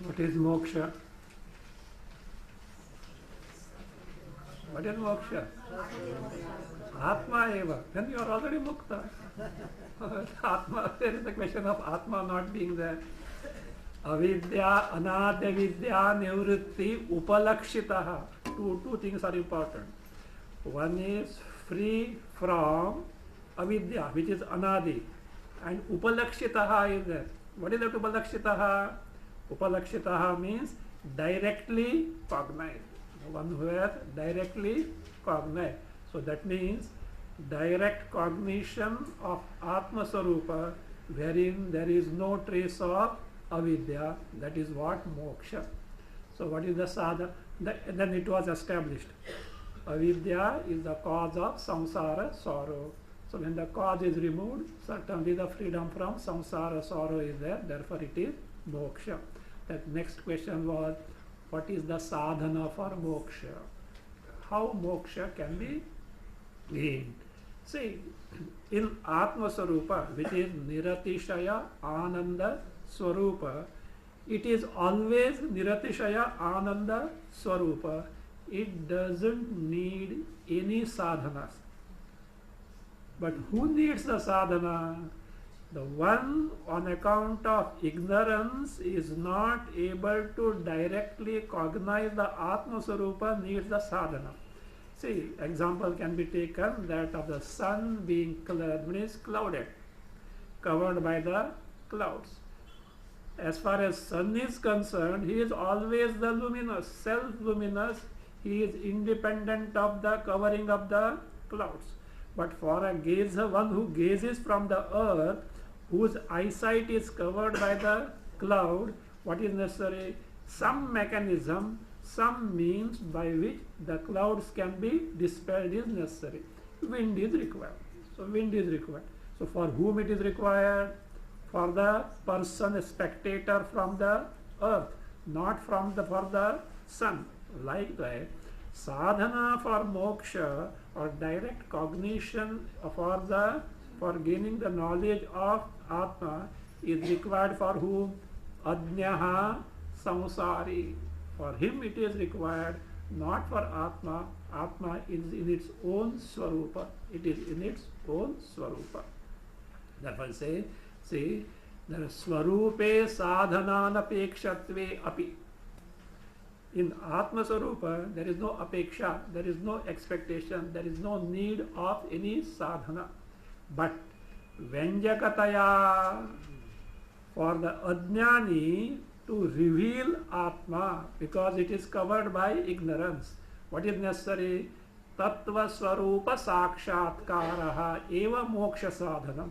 What is moksha? What is moksha? Atma eva. Then you are already mukta. Atma, there is the question of Atma not being there. Avidya, anadya vidya, nivritti, upalakshitaha. Two things are important. One is free from avidya, which is anadi. And upalakshitaha is there. What is that upalakshitaha? Upalakshitaha means directly cognized. One who has directly cognized. So that means direct cognition of Atma Sarupa, wherein there is no trace of avidya. That is what moksha. So what is the sadhana? Then it was established. Avidya is the cause of samsara, sorrow. So when the cause is removed, certainly the freedom from samsara, sorrow is there. Therefore it is moksha. That next question was, what is the sadhana for moksha? How moksha can be gained? See, in Atma Swarupa, which is Niratishaya Ananda Swarupa, it is always Niratishaya Ananda Swarupa. It doesn't need any sadhanas. But who needs the sadhana? The one on account of ignorance is not able to directly cognize the Atma Swarupa needs the sadhana. See, example can be taken that of the sun being clouded, covered by the clouds. As far as sun is concerned, he is always the luminous, self-luminous. He is independent of the covering of the clouds. But for a gazer, one who gazes from the earth, whose eyesight is covered by the cloud, what is necessary? Some mechanism, some means by which the clouds can be dispelled is necessary. Wind is required. So wind is required. So for whom it is required? For the person, a spectator from the earth, not for the sun. Like that, sadhana for moksha or direct cognition for gaining the knowledge of Atma is required for whom? Ajnaha samsari. For him it is required, not for Atma. Atma is in its own swarupa. It is in its own swarupa. Therefore say, see, there is swarupe sadhananapekshatve api. In Atma Swarupa, there is no apeksha, there is no expectation, there is no need of any sadhana. But Vyanjakataya, for the Ajnani to reveal Atma, because it is covered by ignorance, what is necessary? Tattva Swarupa Sakshatkaraha eva moksha sadhanam.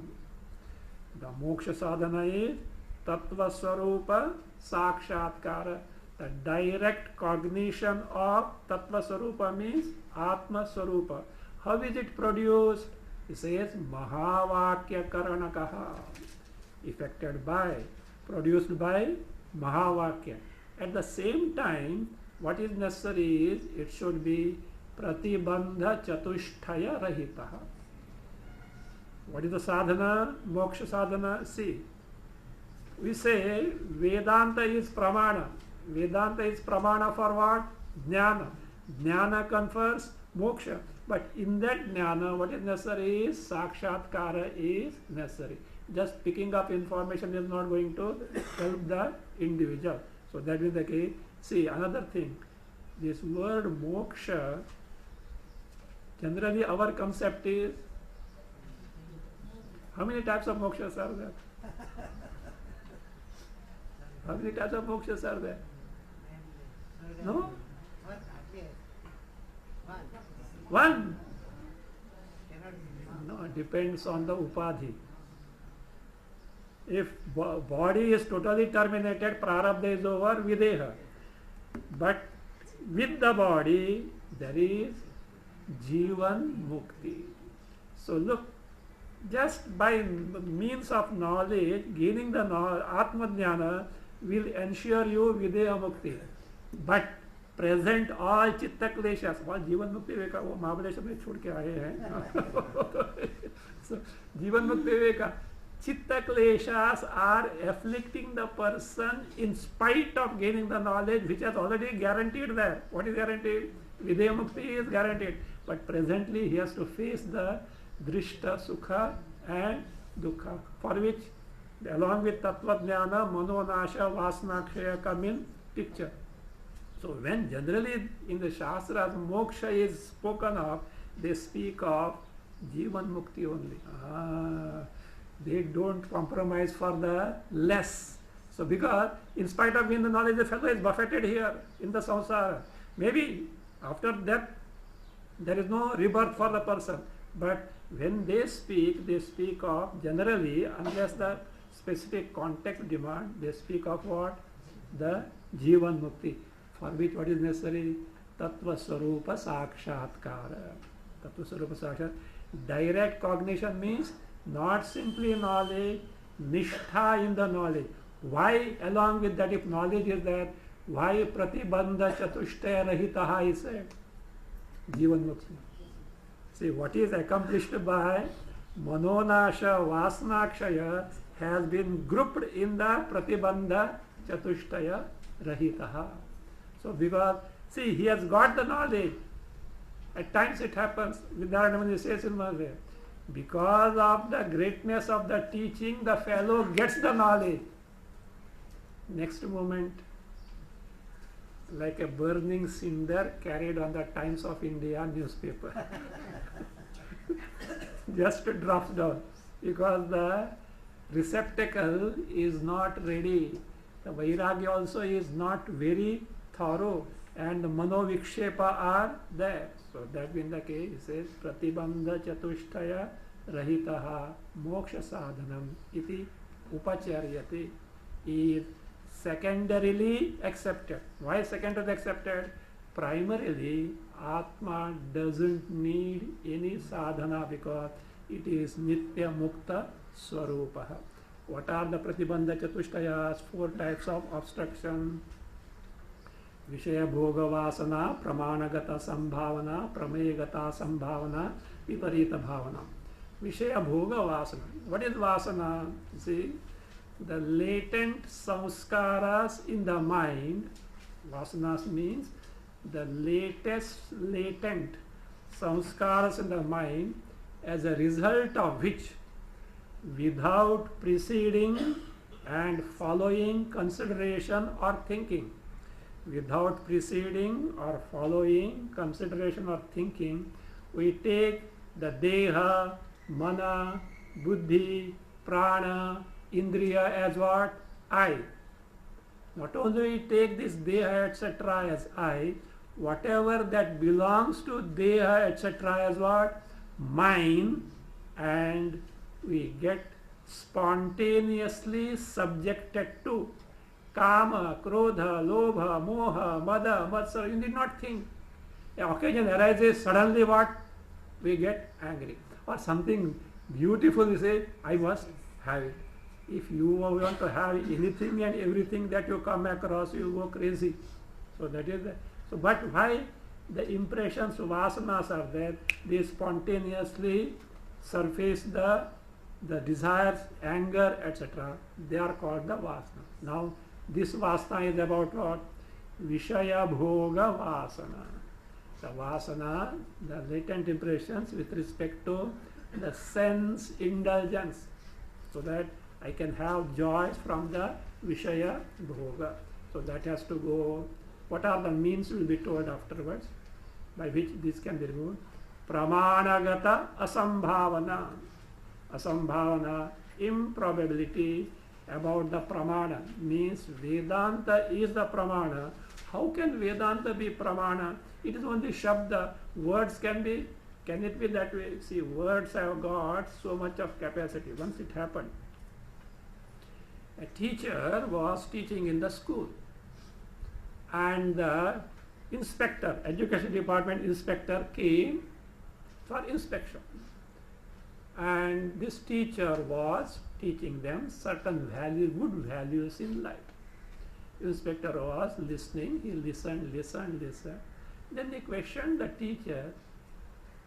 The moksha sadhana is Tattva Swarupa Sakshatkara. The direct cognition of Tattva Swarupa means Atma Swarupa. How is it produced? It says Mahavakya Karanakaha. Effected by, produced by Mahavakya. At the same time, what is necessary is it should be Pratibandha Chatushtaya Rahitaha. What is the sadhana? Moksha sadhana. See, we say Vedanta is pramana. Vedanta is pramana for what? Jnana. Jnana confers moksha. But in that jnana, what is necessary is sakshatkara is necessary. Just picking up information is not going to help the individual. So that is the case. See, another thing. This word moksha, generally our concept is, how many types of mokshas are there? How many types of mokshas are there? No? One. No, it depends on the upadhi. If body is totally terminated, prarabdha is over, videha. But with the body, there is jivan mukti. So look, just by means of knowledge, gaining the Atma Jnana will ensure you videha mukti. But present all chitta kleshas, all जीवन मुक्ति विवेका वो महाबलेश्वर में छोड़ के आए हैं. So जीवन मुक्ति Viveka, chitta kleshas are afflicting the person in spite of gaining the knowledge which has already guaranteed there. What is guaranteed? Videha mukti is guaranteed. But presently he has to face the drishta sukha and dukkha, for which along with tattva jnana, manonasha, vasnakshaya come in picture. So when generally in the Shastras moksha is spoken of, they speak of jivan mukti only. They don't compromise for the less. So because in spite of being the knowledge, the fellow is buffeted here in the samsara. Maybe after that there is no rebirth for the person. But when they speak of generally, unless the specific context demand, they speak of what? The jivan mukti. For which what is necessary? Tattva Swarupa Sakshatkara. Tattva Swarupa Sakshat. Direct cognition means not simply knowledge, nishtha in the knowledge. Why along with that, if knowledge is there, why pratibandha chatushtaya rahitaha is said? Jivan mukti. See, what is accomplished by manonasha vasnakshaya has been grouped in the pratibandha chatushtaya rahitaha. So because, see, he has got the knowledge. At times it happens, Vidyaramananda says in one way, because of the greatness of the teaching, the fellow gets the knowledge. Next moment, like a burning cinder carried on the Times of India newspaper. Just drops down because the receptacle is not ready. The Vairagya also is not very thorough, and the Manovikshepa are there. So that being the case, he says, Pratibandha Chatushtaya Rahitaha Moksha Sadhanam iti Upacharyate is secondarily accepted. Why secondarily accepted? Primarily, Atma doesn't need any sadhana because it is Nitya Mukta Swarupaha. What are the Pratibandha Chatushtayas? 4 types of obstruction. Vishaya Bhoga Vasana, Pramanagata Sambhavana, Pramegata Sambhavana, Viparita Bhavana. Vishaya Bhoga Vasana. What is Vasana? See, the latent samskaras in the mind. Vasanas means the latent samskaras in the mind, as a result of which, without preceding and following consideration or thinking, without preceding or following consideration or thinking, we take the Deha, Mana, Buddhi, Prana, Indriya as what? I. Not only we take this Deha etc. as I, whatever that belongs to Deha etc. as what? Mine, and we get spontaneously subjected to Kama, Krodha, Lobha, Moha, Mada, Matsara. You need not think. An occasion arises, suddenly what? We get angry. Or something beautiful, you say, I must have it. If you want to have anything and everything that you come across, you go crazy. So that is the, so but why the impressions, vasanas are there, they spontaneously surface the desires, anger, etc. They are called the vasana. Now this vasana is about what? Vishaya Bhoga Vasana. The vasana, the latent impressions with respect to the sense indulgence, so that I can have joy from the Vishaya Bhoga. So that has to go. What are the means will be told afterwards, by which this can be removed. Pramanagata Asambhavana. Asambhavana, improbability about the Pramana, means Vedanta is the Pramana. How can Vedanta be Pramana? It is only Shabda. Words can it be that way? See, words have got so much of capacity. Once it happened, a teacher was teaching in the school, and the inspector, education department inspector, came for inspection, and this teacher was teaching them certain values, good values in life. Inspector was listening, he listened. Then they questioned the teacher,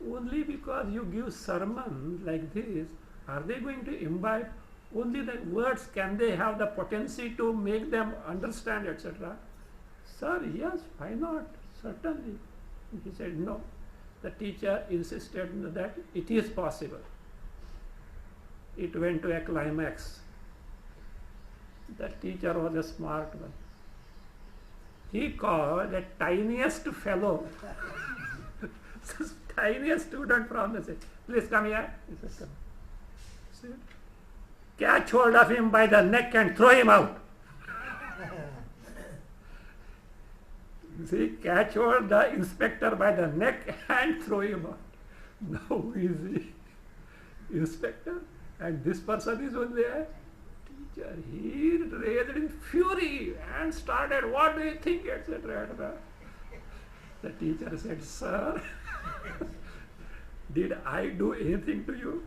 only because you give sermon like this, are they going to imbibe only the words? Can they have the potency to make them understand, etc.? Sir, yes, why not? Certainly. He said no. The teacher insisted that it is possible. It went to a climax. The teacher was a smart one. He called the tiniest fellow, tiniest student from the set. Please come here. He said, come. Catch hold of him by the neck and throw him out. See, catch hold the inspector by the neck and throw him out. Now who is the inspector? And this person is only a teacher. He raised in fury and started, what do you think, etc. The teacher said, sir, did I do anything to you?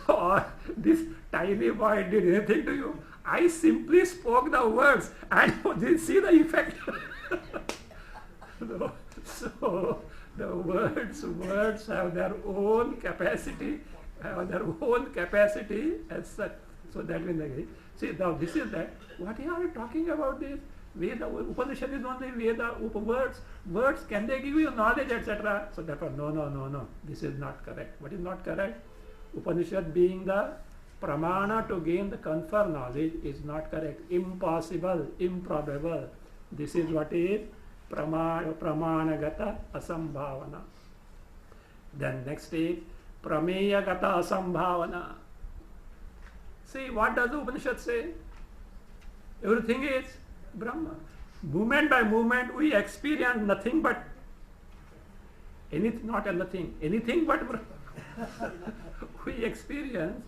Or this tiny boy did anything to you? I simply spoke the words and did see the effect. So the words have their own capacity, as such. So that means, see, now this is that. What are you talking about this? Veda, Upanishad is only Veda, words. Words, can they give you knowledge, etc.? So therefore, no. This is not correct. What is not correct? Upanishad being the pramana to gain the confer knowledge is not correct. Impossible, improbable. This is what is Pramanagata asambhavana. Then next is Prameyagata asambhavana. See, what does the Upanishad say? Everything is Brahma. Moment by moment we experience nothing but anything, not a nothing, anything but Brahma. We experience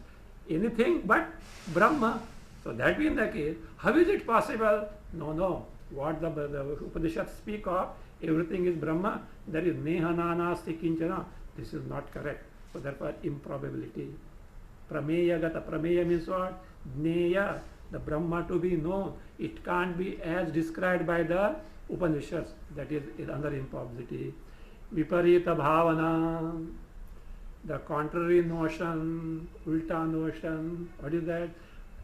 anything but Brahma. So that being the case, how is it possible? No. What the Upanishads speak of, everything is Brahma. There is neha nasti kinchana. This is not correct. So therefore improbability. Prameya gata. Prameya means what? Jneya. The Brahma to be known. It can't be as described by the Upanishads. That is another improbability. Viparita bhavana. The contrary notion, ulta notion. What is that?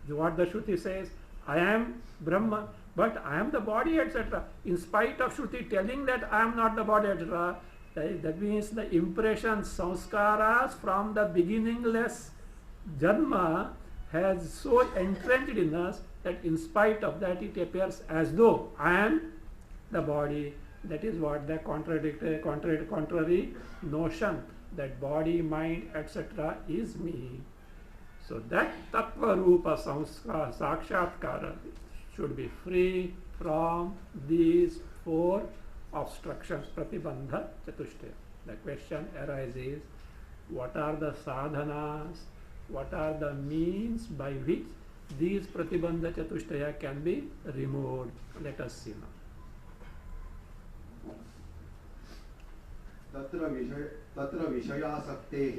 What the Shruti says, I am Brahma, but I am the body, etc. In spite of Shruti telling that I am not the body, etc., that means the impression, sanskaras from the beginningless Janma has so entrenched in us that in spite of that it appears as though I am the body. That is what the contrary notion, that body, mind, etc. is me. So that tattva rupa samskara sakshatkara should be free from these four obstructions, pratibandha chatushtaya. The question arises, what are the sadhanas, what are the means by which these pratibandha chatushtaya can be removed? Let us see now. तत्र विषयासक्तेः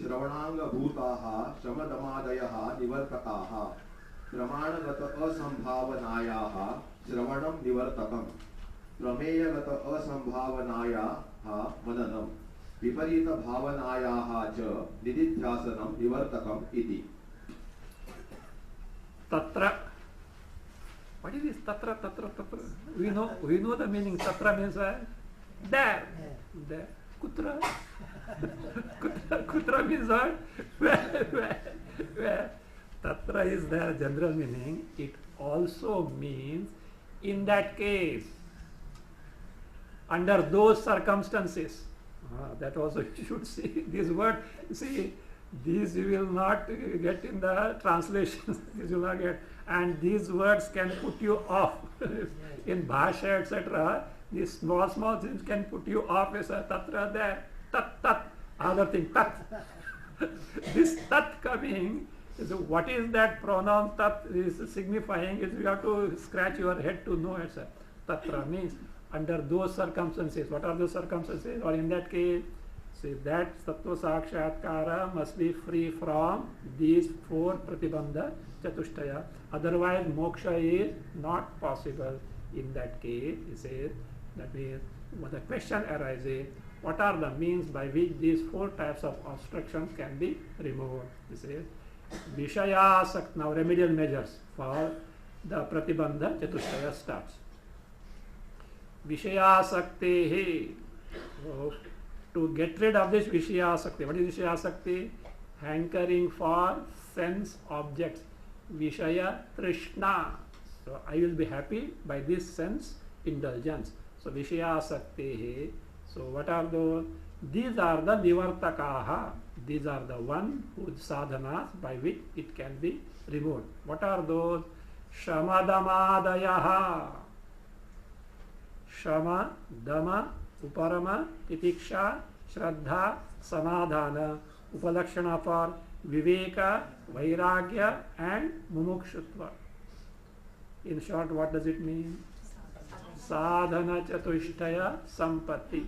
श्रवणांगभूताः शमदमादयः निवर्तकाः प्रमाणगत असंभावनायाः श्रवणं निवर्तकम् प्रमेयगत असंभावनायाः मननं विपरीत भावनायाः च निदिध्यासनं निवर्तकम् इति. Tatra. What is this tatra? We know the meaning. Tatra means there. Kutra. Kutra means what? Where? Tatra is their general meaning. It also means in that case, under those circumstances. That also you should see this word. See, these you will not get in the translations. These you will not get, and these words can put you off. In bhasha, etc. These small things can put you off. As a tatra there, tat, other thing tat. This tat coming is what is that pronoun tat is signifying? Is you have to scratch your head to know it. Tatra means under those circumstances. What are those circumstances? Or in that case, say that sattva sakshatkara must be free from these four pratibandha chatushtaya. Otherwise, moksha is not possible. In that case, he says, that means when the question arises, what are the means by which these four types of obstructions can be removed? He says, Vishayasakt, now remedial measures for the pratibandha chatushtaya starts. Vishayasaktehi, to get rid of this Vishayasakti. What is Vishayasakti? Hankering for sense objects. Vishaya Trishna. So I will be happy by this sense indulgence. So Vishayasaktehi. So what are those? These are the nivartakaha. These are the one whose sadhanas by which it can be removed. What are those? Shamadamadayaha. Shama, Dama, Uparama, Titiksha, Shraddha, Samadhana, Upalakshana for Viveka, Vairagya and Mumukshutva. In short, what does it mean? Sadhana Chatushtaya Sampatti,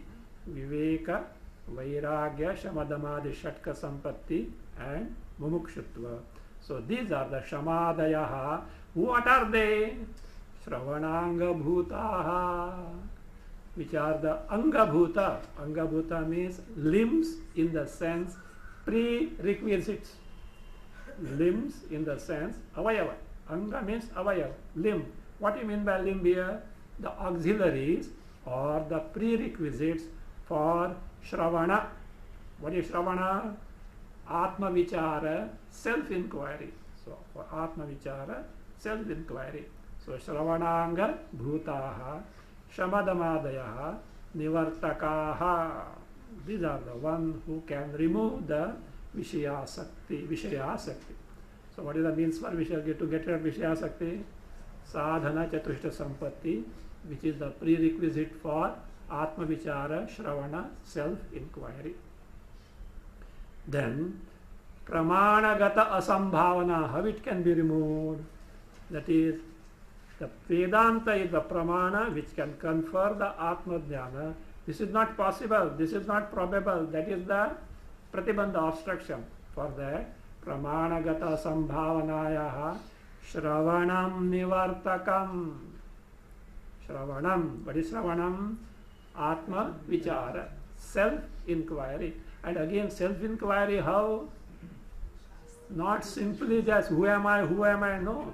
Viveka, Vairagya, Shamadamadi Shatka Sampatti and Mumukshutva. So these are the Shamadayaha. What are they? Shravananga Bhutaha, which are the Anga Bhuta. Anga Bhuta means limbs in the sense prerequisites. Limbs in the sense Avayava. Anga means Avayava, limb. What do you mean by limb here? The auxiliaries or the prerequisites for Shravana. What is Shravana? Atma Vichara, self-inquiry. So for Atma Vichara, self-inquiry. So Shravananga Bhutaha, Shamadamadayaha Nivartakaha. These are the one who can remove the Vishayasakti. So what is the means for Vishaya, to get rid of Vishayasakti? Sadhana Chatushta Sampatti, which is the prerequisite for Atma Vichara, Shravana, self-inquiry. Then Pramanagata Asambhavana, how it can be removed? That is, the Vedanta is the Pramana which can confer the Atma Jnana. This is not possible, this is not probable, that is the Pratibandha obstruction. For that, Pramanagata Sambhavanayaha Shravanam Nivartakam. Shravanam, what is Shravanam? Atma Vichara, self-inquiry. And again, self-inquiry, how? Not simply just who am I, no.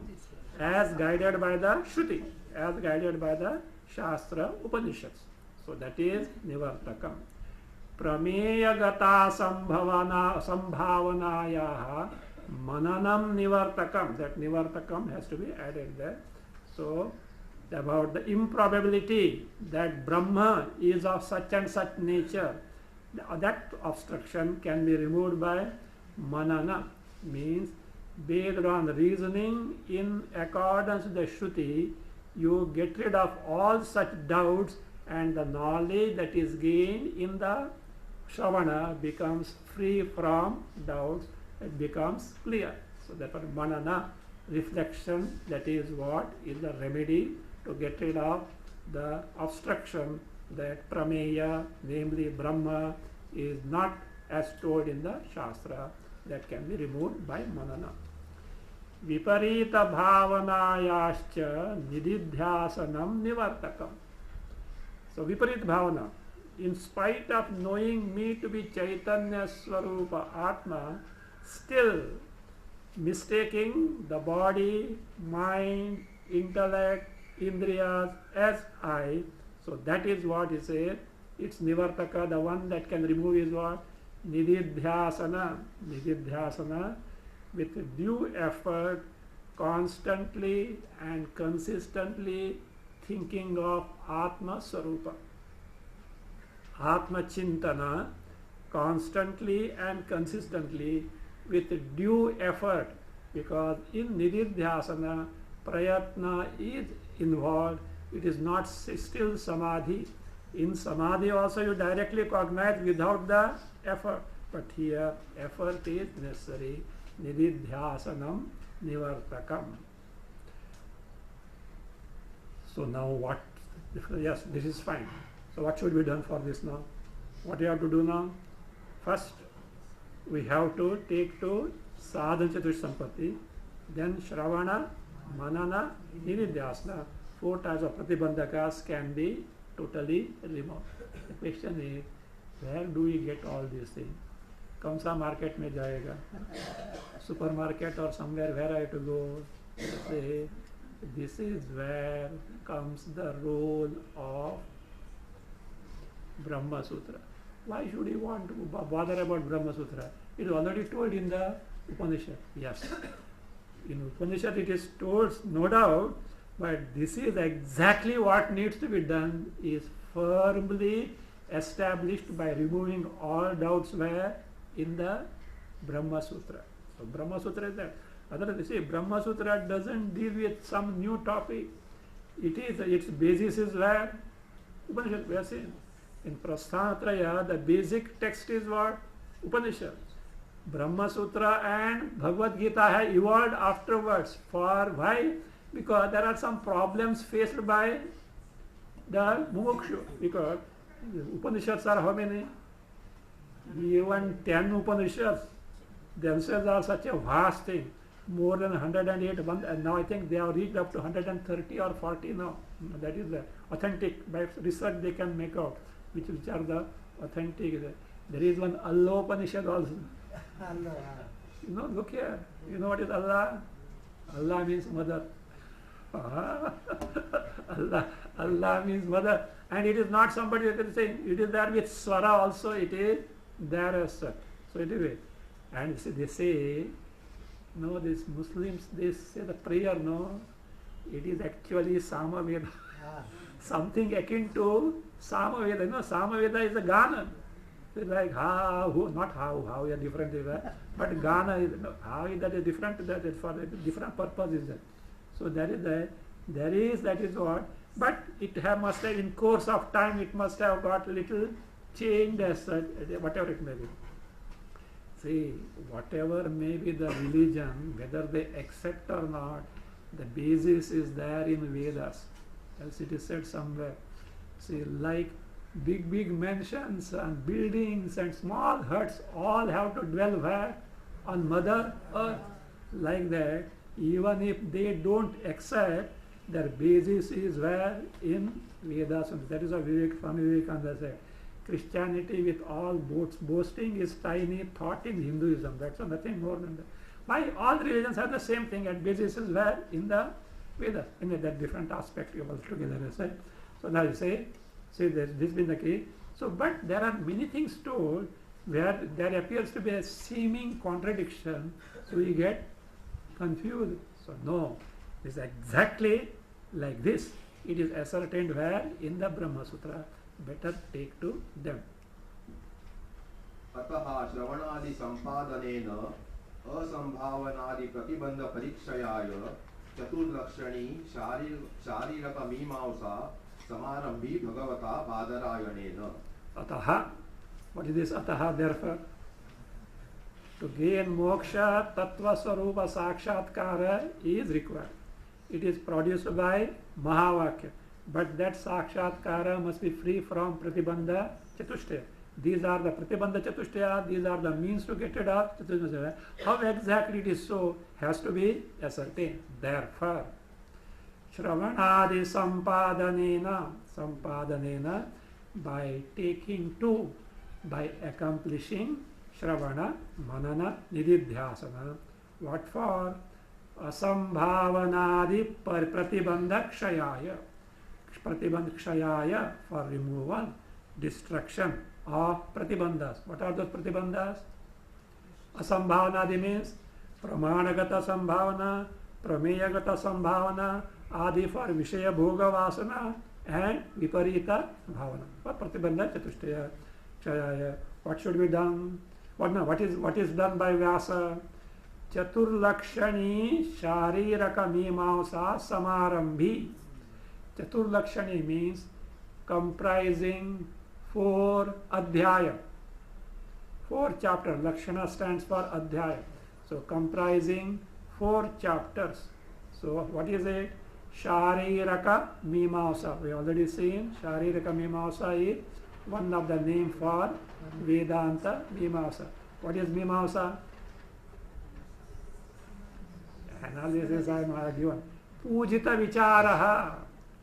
As guided by the Shruti, as guided by the Shastra Upanishads. So that is Nivartakam. Prameyagata Sambhavanayaha Mananam Nivartakam. That Nivartakam has to be added there. So about the improbability that Brahma is of such and such nature, that obstruction can be removed by Manana. Means based on reasoning in accordance with the Shruti, you get rid of all such doubts, and the knowledge that is gained in the Shravana becomes free from doubts, it becomes clear. So therefore Manana, reflection, that is what is the remedy to get rid of the obstruction that Prameya, namely Brahma, is not as told in the Shastra, that can be removed by Manana. Viparita bhavanayascha nididhyasanam nivartakam. So Viparita bhavana, in spite of knowing me to be Chaitanya Swarupa Atma, still mistaking the body, mind, intellect, indriyas as I. So that is what he says. It's Nivartaka, the one that can remove is what? Nididhyasana. Nididhyasana, with due effort, constantly and consistently thinking of Atma Swarupa. Atma Chintana, constantly and consistently with due effort, because in Nididhyasana, Prayatna is involved, it is not still Samadhi. In Samadhi also you directly cognize without the effort, but here effort is necessary. Nididhyasanam Nivartakam. So now what? Yes, this is fine. So what should be done for this now? What you have to do now? First, we have to take to Sadhana Chatush Sampatti, then Shravana, Manana, Nididhyasana. 4 types of Pratibandhakas can be totally removed. The question is, where do we get all these things? Kamsa market mein jayega, supermarket or somewhere, where I have to go? Say, this is where comes the role of Brahmasutra. Why should you want to bother about Brahmasutra? It is already told in the Upanishad. Yes, in Upanishad it is told, no doubt, but this is exactly what needs to be done, is firmly established by removing all doubts where? In the Brahmasutra. So Brahmasutra is that. Otherwise, you see, Brahmasutra doesn't deal with some new topic. It is, its basis is where? Upanishad, we are saying. In Prasthanatraya, the basic text is what? Upanishad. Brahmasutra and Bhagavad Gita have evolved afterwards. For why? Because there are some problems faced by the Mumukshu. Because Upanishads are how many? Even 10 Upanishads themselves are such a vast thing. More than 108, and now I think they have reached up to 130 or 40 now. That is the authentic, by research they can make out which are the authentic. There is one Allah Upanishad also. You know, look here. You know what is Allah? Allah means mother. Allah means mother. And it is not somebody that is saying, it is there with Swara also, it is there as such. So anyway, and they say, no, these Muslims, they say the prayer, no, it is actually Samaveda. Something akin to Samaveda. You know, Samaveda is a Gana. It's like how, who, not how is different, but Gana is, no, how is that is different, that is for a different purpose is that. So that is what, but it must have, in course of time, it must have got little changed as such, whatever it may be. See, whatever may be the religion, whether they accept or not, the basis is there in Vedas. Else it is said somewhere. See, like big mansions and buildings and small huts all have to dwell where? On Mother Earth. Like that, even if they don't accept, their basis is where? In Vedas. That is what Swami Vivekananda said. Christianity with all boasting is tiny thought in Hinduism. That's nothing more than that. Why all religions have the same thing, and basis is where? In the Vedas. In that different aspect you all together, I said. So now you say that this been the case. So, but there are many things told where there appears to be a seeming contradiction, so we get confused. So no, it's exactly like this. It is ascertained where? In the Brahmasutra. Better take to them. अतः श्रवणादि संपादनेन असंभावनादि प्रतिबंध परीक्षयाय चतुर्लक्षणी शारीरक मीमांसा समारंभी भगवता बादरायणेन. Ataha, what is this ataha? Therefore, to gain moksha, tattva swarupa sakshatkara is required. It is produced by Mahavakya. But that sakshatkara must be free from pratibandha chatushtaya. These are the pratibandha chatushtaya, these are the means to get rid of chatushtaya. How exactly it is so has to be ascertained. Therefore, shravanadi sampadanena, by taking to, by accomplishing shravana, manana, nididhyasana. What for? Asambhavanadi pratibandha kshayaya. Pratibandha kshayaya, for removal, destruction of pratibandhas. What are those pratibandhas? Asambhavanadi means pramanagata sambhavana, prameyagata sambhavana, adi for vishaya bhoga vasana, and viparita bhavana. For pratibandha chatushtaya kshayaya. What should be done? What is done by Vyasa? Chaturlakshani shariraka mimamsa samarambhi. Chaturlakshani means comprising 4 adhyaya. 4 chapters. Lakshana stands for adhyaya. So comprising 4 chapters. So what is it? Shariraka Mimamsa. We already seen Shariraka Mimamsa is one of the name for Vedanta Mimamsa. What is Mimamsa? Analysis I am given. Pujita Vicharaha.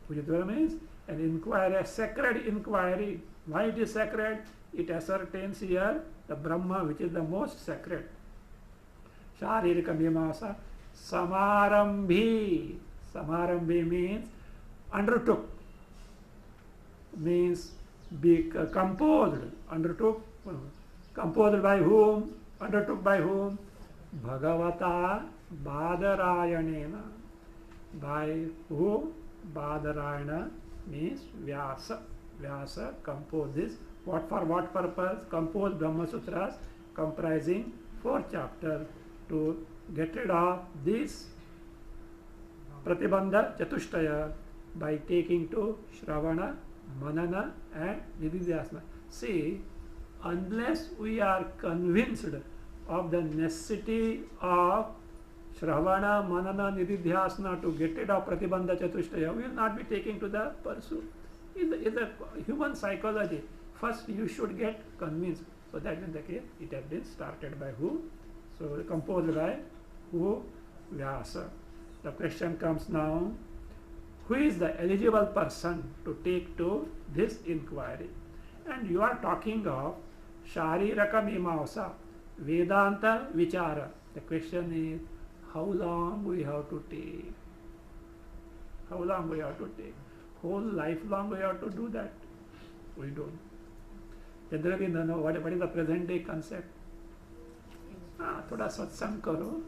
Pujita means an inquiry, a sacred inquiry. Why it is sacred? It ascertains here the Brahma, which is the most sacred. Sharirika Mimamsa. Samarambhi. Samarambhi means undertook. Means be composed. Undertook. Composed by whom? Undertook by whom? Bhagavata Badarayanena. By whom? Badarayana means Vyasa. Vyasa composes. What for what purpose? Compose Brahmasutras comprising 4 chapters to get rid of this Pratibandha Chatushtaya by taking to Shravana, Manana and Nididhyasana. See, unless we are convinced of the necessity of Shravana, Manana, Nididhyasana to get rid of Pratibandha Chatushtaya, we will not be taking to the pursuit. It's a human psychology. First you should get convinced. So that is the case. It has been started by who? So composed by who? Vyasa. The question comes now, who is the eligible person to take to this inquiry? And you are talking of Shariraka Mimamsa, Vedanta Vichara. The question is, how long we have to take? How long we have to take? Whole lifelong we have to do that? We don't. Generally, no, what is the present day concept? Thoda satsang karo.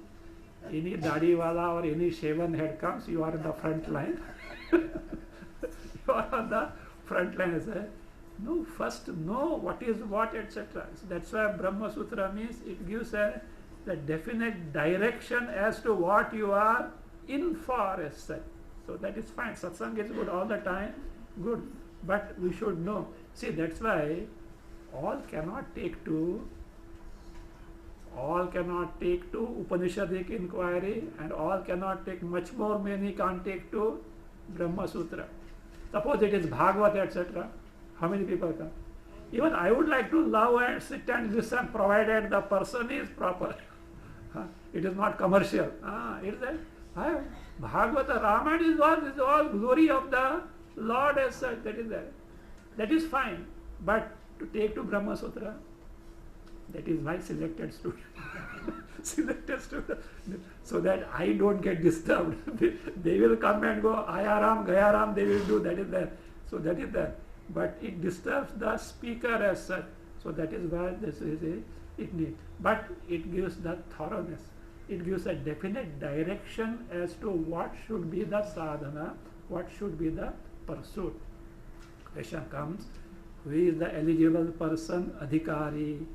Any dadi wala or any shaven head comes, you are in the front line. You are on the front line. No, first know what is what, etc. So that's why Brahmasutra means it gives the definite direction as to what you are in for as such. So that is fine. Satsang is good all the time, good. But we should know. See, that's why all cannot take to Upanishadic inquiry, and all cannot take, much more many can't take to Brahmasutra. Suppose it is Bhagavad, etc. How many people come? Even I would like to love and sit and listen, provided the person is proper. It is not commercial. It is Bhagavata, Ramayana is all glory of the Lord as such. That is there. That is fine. But to take to Brahmasutra, that is my selected student. Selected student. So that I don't get disturbed. They will come and go, Ayaram, Gayaram, they will do, that is there. So that is there. But it disturbs the speaker as such. So that is why this is it needs. But it gives the thoroughness. It gives a definite direction as to what should be the sadhana, what should be the pursuit. Question comes, who is the eligible person, adhikari?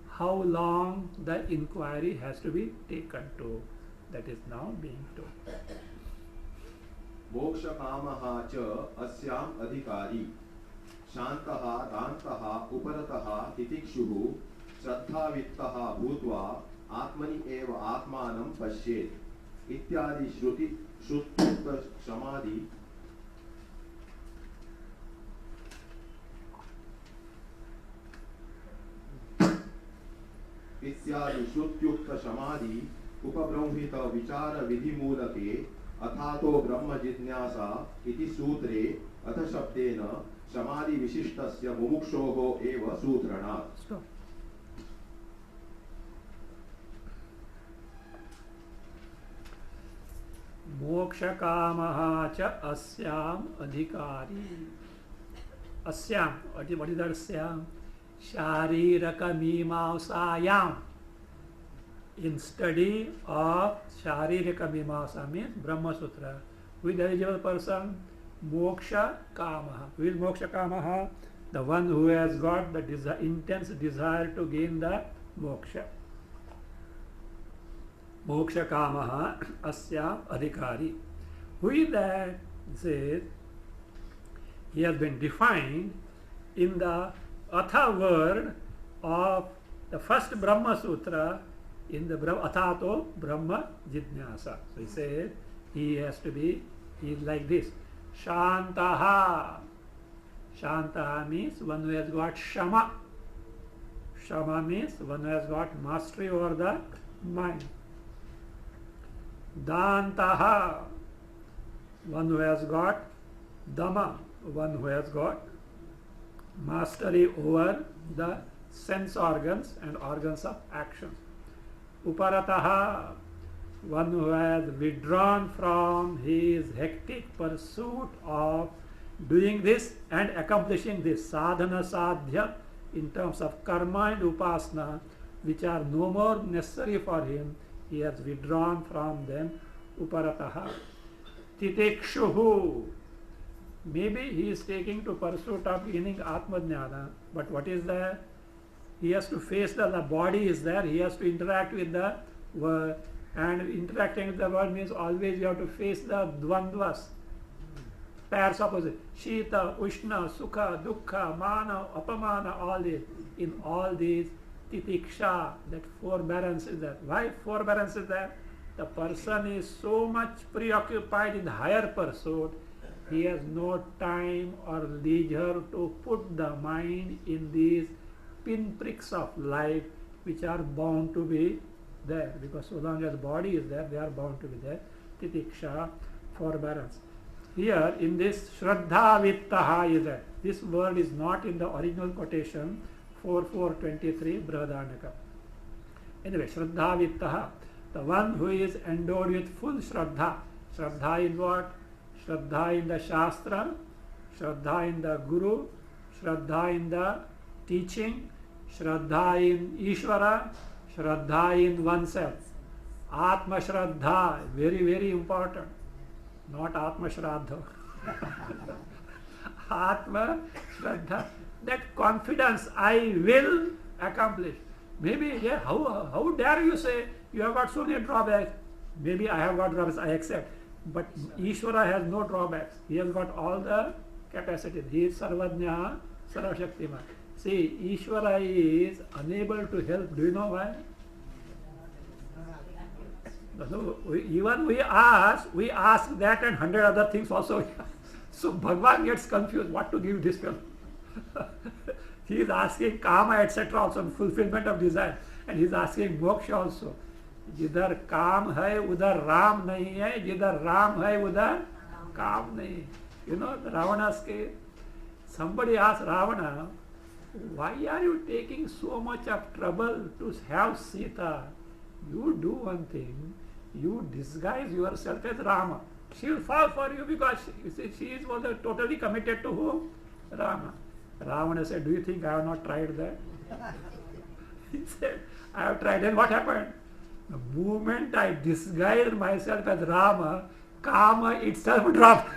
How long the inquiry has to be taken to? That is now being told. Moksha kamaha cha asyam adhikari shantaha dantaha uparataha titikshuhu shraddhavittaha bhutva atmani eva atmanam pashyet ityadi shrutyukta samadhi इत्यादि श्रुत्युक्त समाधि उपब्रह्मित विचार विधि मूलके अथातो ब्रह्म जिज्ञासा इति सूत्रे अथ शब्देन समाधि विशिष्टस्य मुमुक्षोः एव सूत्रणात्. मोक्षकामः च अस्याम अधिकारी. अस्याम, what is that अस्याम? Shariraka Mimamsayam. In study of Shariraka Mimamsa means Brahmasutra. Who is the eligible person? Moksha Kamaha. Who is Moksha Kamaha? The one who has got the intense desire to gain the moksha. Moksha Kamaha Asya Adhikari. Who is that? Says, he has been defined in the Atha word of the first Brahma Sutra, in the Athato Brahma Jidnyasa. So he says he has to be, he is like this. Shantaha. Shantaha means one who has got Shama. Shama means one who has got mastery over the mind. Dantaha. One who has got Dhamma. One who has got mastery over the sense organs and organs of action. Uparataha, one who has withdrawn from his hectic pursuit of doing this and accomplishing this. Sadhana sadhya in terms of karma and upasana, which are no more necessary for him, he has withdrawn from them. Uparataha. Titekshuhu. Maybe he is taking to pursuit of gaining Atmajnana, but what is there? He has to face the body is there, he has to interact with the world, and interacting with the world means always you have to face the dvandvas, pairs opposite, Shita, Ushna, Sukha, Dukkha, Mana, Apamana, all these. In all these, Titiksha, that forbearance is there. Why forbearance is there? The person is so much preoccupied in higher pursuit, he has no time or leisure to put the mind in these pinpricks of life which are bound to be there. Because so long as body is there, they are bound to be there. Titiksha, forbearance. Here in this Shraddhavittaha is there. This word is not in the original quotation 4423 Brahadanyaka. Anyway, Shraddhavittaha, the one who is endowed with full Shraddha. Shraddha in what? Shraddha in the Shastra, Shraddha in the Guru, Shraddha in the teaching, Shraddha in Ishvara, Shraddha in oneself. Atma Shraddha, very, very important. Not Atma Shraddha. Atma Shraddha. That confidence, I will accomplish. Maybe, yeah, how dare you say you have got so many drawbacks? Maybe I have got drawbacks, I accept. But Ishvara has no drawbacks. He has got all the capacities. He is Sarvajna, Sarvashaktiman. See, Ishvara is unable to help. Do you know why? No, even we ask that and 100 other things also. So Bhagavan gets confused what to give this fellow. He is asking kama etc. also, fulfillment of desire, and he is asking moksha also. जिधर काम है उधर राम नहीं है, जिधर राम है उधर काम नहीं. You know, Ravana's case. Somebody asked Ravana, why are you taking so much of trouble to have Sita? You do one thing, you disguise yourself as Rama. She will fall for you because she is totally committed to whom? Rama. Ravana said, do you think I have not tried that? He said, I have tried. And what happened? The moment I disguised myself as Rama, Kama itself dropped.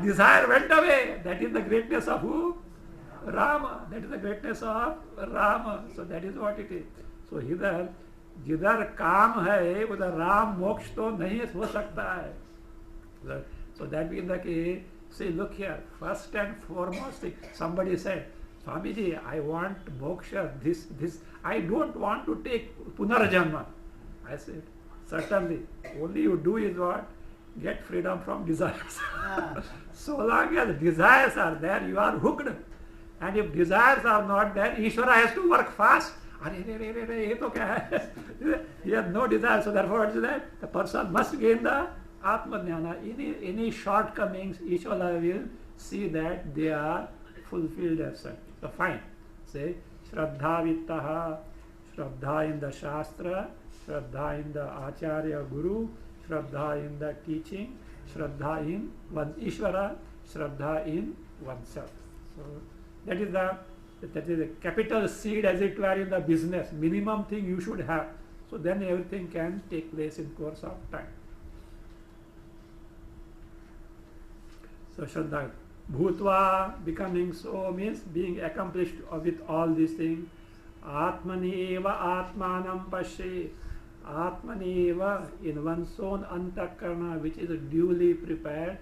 Desire went away. That is the greatness of who? Rama. That is the greatness of Rama. So that is what it is. So जिधर काम है उधर राम मोक्ष तो नहीं हो सकता है. So that being the case, see, look here, first and foremost, somebody said, Swamiji, I want moksha, this, I don't want to take punarjanma. I said, certainly, only you do is what? Get freedom from desires. So long as desires are there, you are hooked. And if desires are not there, Ishvara has to work fast. He has no desire, so therefore what is that? The person must gain the Atma Jnana. Any shortcomings, Ishvara will see that they are fulfilled as such. So fine. Say, Shraddha Vittaha, Shraddha in the Shastra, Shraddha in the Acharya Guru, Shraddha in the teaching, Shraddha in one Ishvara, Shraddha in oneself. So that is the capital seed, as it were, in the business. Minimum thing you should have. So then everything can take place in course of time. So Shraddha. Bhutva, becoming so, means being accomplished with all these things. Atmani eva atmanam pashe. Atmani eva, in one's own antakarna, which is duly prepared.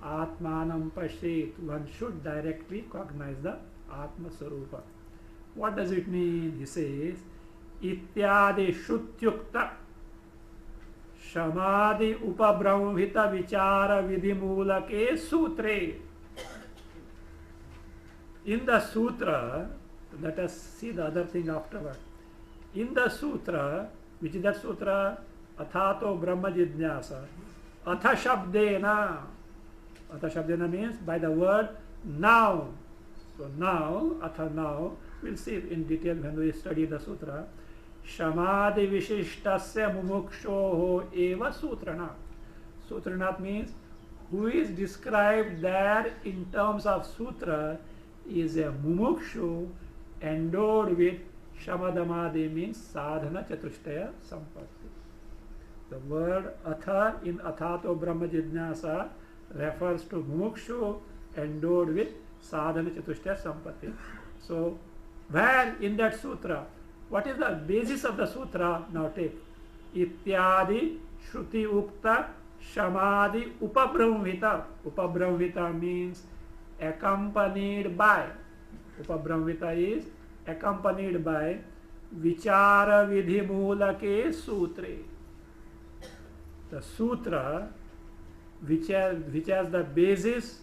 Atmanam pashe, one should directly cognize the Atma Sarupa. What does it mean? He says, Ityadi Shutyukta Shamadhi Upabrahmhita Vichara Vidhimulake Sutre. In the sutra, let us see the other thing afterward. In the sutra, which is that sutra, Athato Brahma Jidnyasa, Atha Shabdena. Atha Shabdena means by the word now. So now, Atha now, we'll see in detail when we study the sutra. Shamadhi Vishishtasya Mumukshoho Eva Sutrana. Sutrana means who is described there in terms of sutra is a mumukshu endowed with shamadamadi, means sadhana chatushtaya sampatti. The word atha in Athato Brahma Jidnyasa refers to mumukshu endowed with sadhana chatushtaya sampatti. So where in that sutra, what is the basis of the sutra? Now take Ityadi Shruti Ukta Shamadhi Upabrahmhita. Upabrahmhita means accompanied by. Upabrahmhita is accompanied by Vichara Vidhi Mulake Sutre. The sutra which has the basis,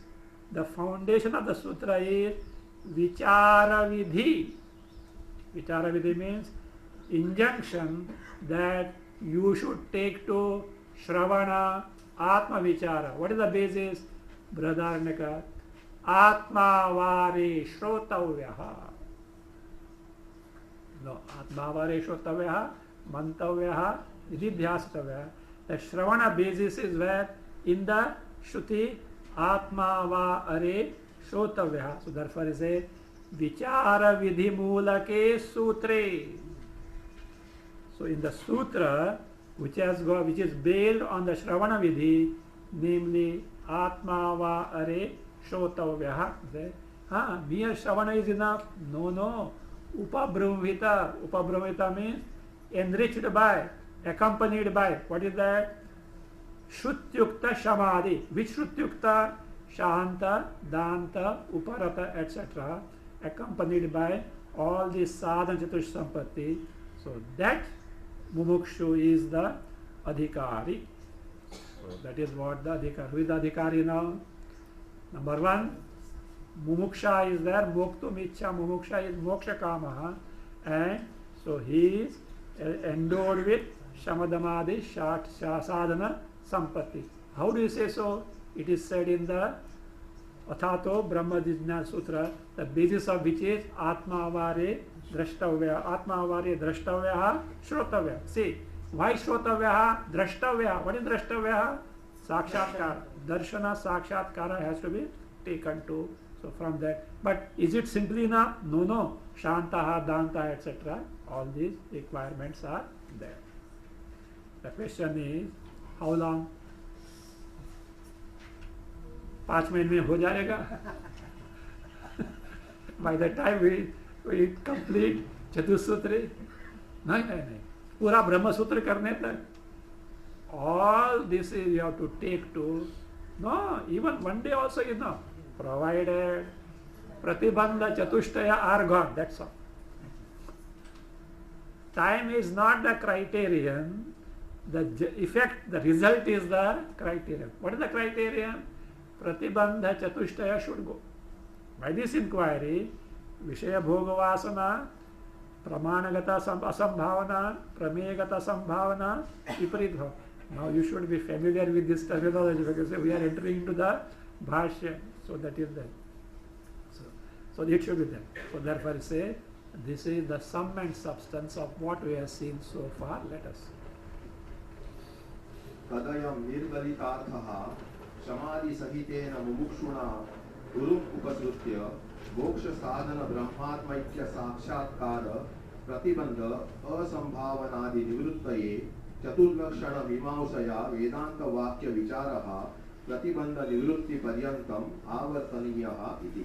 the foundation of the sutra is Vichara Vidhi. Vichara Vidhi means injunction that you should take to Shravana Atma Vichara. What is the basis? Brahadaranyaka. Atmavare Shrotavyaha. No, Atmavare Shrotavyaha, Mantavyaha, Nididhyasatavyaha. The Shravana basis is where? In the Shruti Atmavare Shrotavyaha. So therefore is a Vichara Vidhi Mulake Sutre. So in the sutra, which is based on the Shravana Vidhi, namely Atmavare Shrotavya. Say, mere Shravana is enough. No, no. Upabrahmita. Upabrahmita means enriched by, accompanied by. What is that? Shrutyukta Samadhi. Which Shrutyukta? Shanta, Danta, Uparata, etc. Accompanied by all the sadhana chatush sampatti. So that mumukshu is the adhikari. So that is what the adhikari. Who is the adhikari now? Number one, mumuksha is there. Moktum ichha. Mumuksha is moksha kamaha. And so he is endowed with shamadamadi sadhana sampatti. How do you say so? It is said in the Athato Brahmasutra Sutra, the basis of which is Atma Avare Drashtavya. Atma Avare Drashtavya Shrotavya. See, why Shrotavya? Drashtavya. What is Drashtavya? Sakshatkara. Darshana Sakshatkara has to be taken to. So from that. But is it simply enough? No, no. Shantaha, Danta, etc. All these requirements are there. The question is, how long? 5 minutes में हो जाएगा. By the time we complete चतुसूत्र, नहीं, पूरा ब्रह्मसूत्र करने तक, all this is you have to take to, no, even one day also is enough, provided pratibandha chatushtaya are gone, that's all. Time is not the criterion, the effect, the result is the criterion. What is the criterion? Pratibandha chatushtaya should go. By this inquiry, Vishaya Bhogavasana, Pramanagata Asambhavana, Pramegata Sambhavana, Viparitha. Now you should be familiar with this terminology because we are entering into the Bhashya. So that is that. So it should be there. So therefore say, this is the sum and substance of what we have seen so far. Let us see. Kadayam nirgalitarthaha samadhi sahitena mumukshuna gurum upasrutya moksha sadhana brahmatmaikya sakshatkara pratibandha asambhavanadi nivruttaye chaturlakshana mimamsaya vedanta vakya vicharaha pratibandha nivrutti paryantam avartaniyaha iti.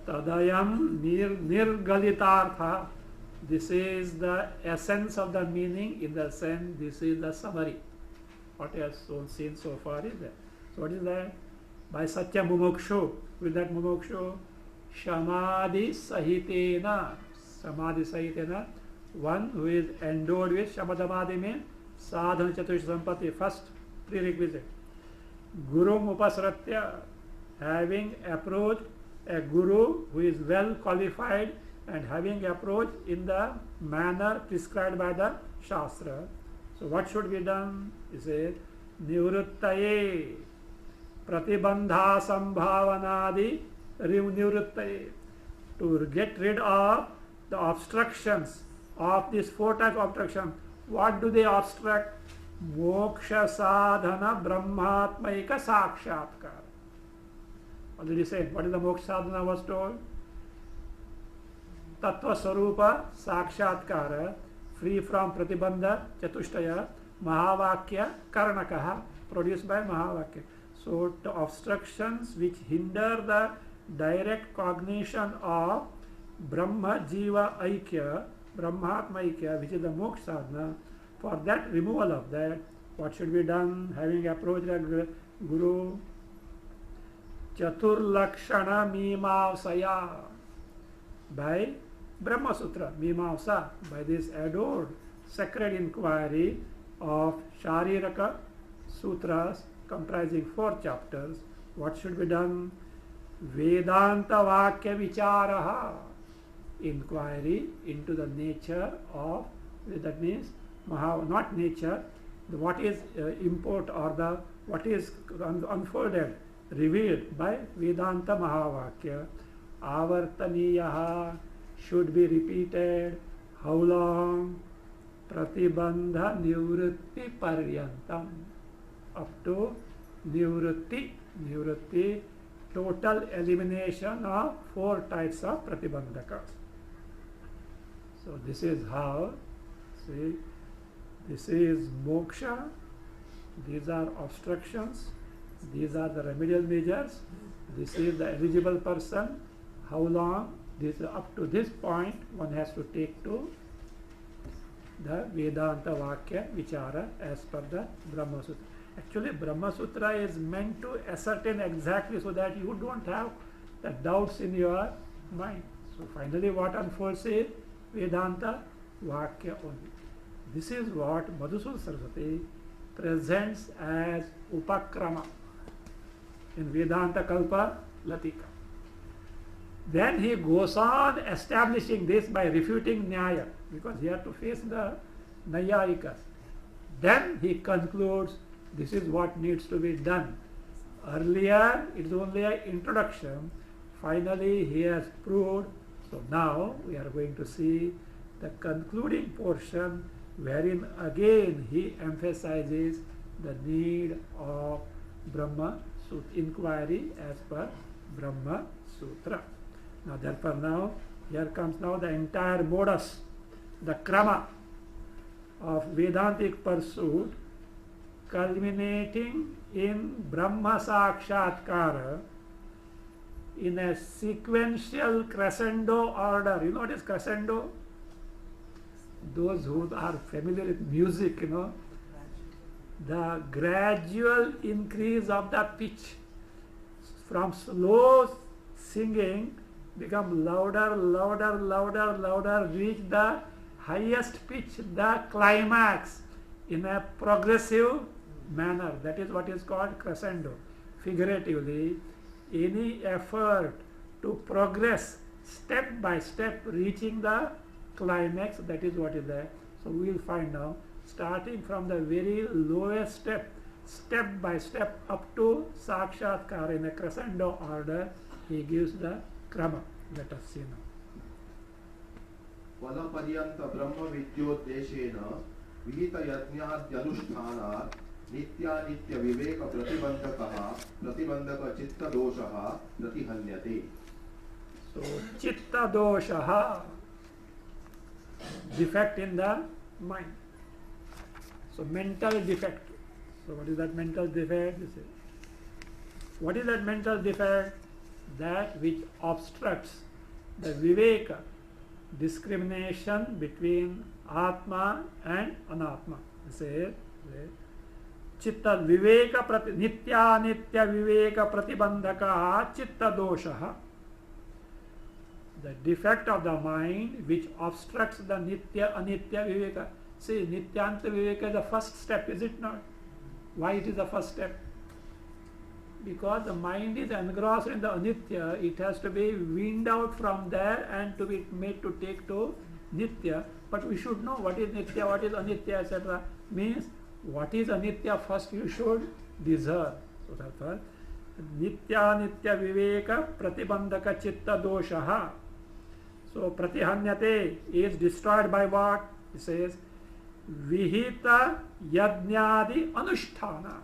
Tadayam nirgalitartha. This is the essence of the meaning. In the sense, this is the summary. What we have seen so far is that. So what is that? By such a mumukshu, with that mumukshu, samadhi sahitena. Samadhi sahitena. One who is endowed with shamadamadi means sadhana chatush sampatti, first prerequisite. Gurum upasratya, having approached a guru who is well qualified and having approached in the manner prescribed by the Shastra. So what should be done? He says, Nivruttaye, Pratibandha Sambhavanadi Nivruttaye. To get rid of the obstructions of these 4 types of obstructions. What do they obstruct? Moksha sadhana brahmatmaika sakshatkara. Already said, what is the moksha sadhana was told? Tattva Swarupa Sakshatkara, free from Pratibandha Chatushtaya, Mahavakya Karnakaha, produced by Mahavakya. So the obstructions which hinder the direct cognition of Brahma Jiva Aikya, Brahmatma Aikya, which is the moksha sadhana, for that removal of that, what should be done? Having approached the Guru, Chaturlakshana Mimamsaya, by Brahmasutra, Mimamsa, by this adored sacred inquiry of Shariraka Sutras comprising 4 chapters, what should be done? Vedanta Vakya Vicharaha, inquiry into the nature of, that means not nature, what is import or the what is unfolded, revealed by Vedanta Mahavakya. Avartaniyaha, should be repeated. How long? Pratibandha nivrutti paryantam, up to nivrutti. Nivrutti, total elimination of 4 types of pratibandhakas. So this is how, see, this is moksha, these are obstructions. These are the remedial measures. This is the eligible person. How long? This up to this point one has to take to the Vedanta Vakya Vichara as per the Brahmasutra. Actually, Brahmasutra is meant to ascertain exactly so that you don't have the doubts in your mind. So finally what unfolds is Vedanta Vakya only. This is what Madhusudana Saraswati presents as Upakrama in Vedanta Kalpa Latika. Then he goes on establishing this by refuting Nyaya, because he had to face the Nayayikas. Then he concludes this is what needs to be done. Earlier it is only an introduction. Finally he has proved. So now we are going to see the concluding portion, wherein again he emphasizes the need of Brahma Sutra, inquiry as per Brahma Sutra. Now therefore now, here comes now the entire modus, the krama of Vedantic pursuit, culminating in Brahma Sakshatkara in a sequential crescendo order. You know what is crescendo? Those who are familiar with music, you know, the gradual increase of the pitch from slow singing become louder, louder, louder, louder, reach the highest pitch, the climax, in a progressive manner. That is what is called crescendo. Figuratively, any effort to progress step by step, reaching the climax, that is what is there. So we will find now, starting from the very lowest step, step by step up to Sakshatkara in a crescendo order, he gives the krama. Let us see now. Valaparyanta Brahma Vidyodeshena Vihita Yajnadyanushthana Nitya Nitya Viveka Pratibandhakaha Pratibandhaka Chitta Doshaha Pratihanyate. So Chitta Doshaha, defect in the mind. So mental defect. So what is that mental defect? What is that mental defect? That which obstructs the viveka, discrimination between Atma and Anatma. Say, Chitta Viveka Nitya Nitya Viveka Pratibandhaka Chitta Doshaha. The defect of the mind which obstructs the Nitya Anitya Viveka. See, Nityanta Viveka is the first step, is it not? Why it is the first step? Because the mind is engrossed in the Anitya, it has to be weaned out from there and to be made to take to Nitya. But we should know what is Nitya, what is Anitya, etc. Means what is Anitya first you should discern. So therefore, Nitya Nitya Viveka Pratibandhaka Chitta Doshaha. So Pratihanyate is destroyed by what? He says, Vihita Yajnadi Anusthana.